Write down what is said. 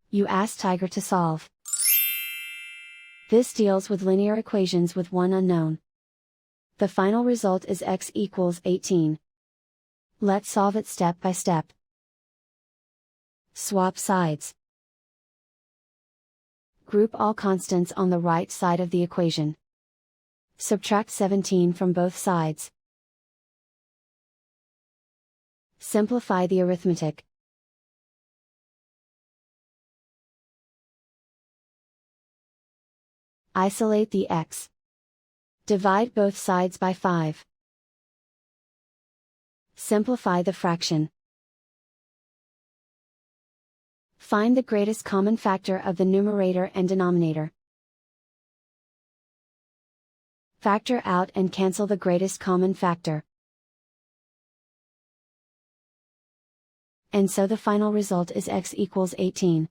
You ask Tiger to solve. This deals with linear equations with one unknown. The final result is x equals 18. Let's solve it step by step. Swap sides. Group all constants on the right side of the equation. Subtract 17 from both sides. Simplify the arithmetic. Isolate the x. Divide both sides by 5. Simplify the fraction. Find the greatest common factor of the numerator and denominator. Factor out and cancel the greatest common factor. And so the final result is x equals 18.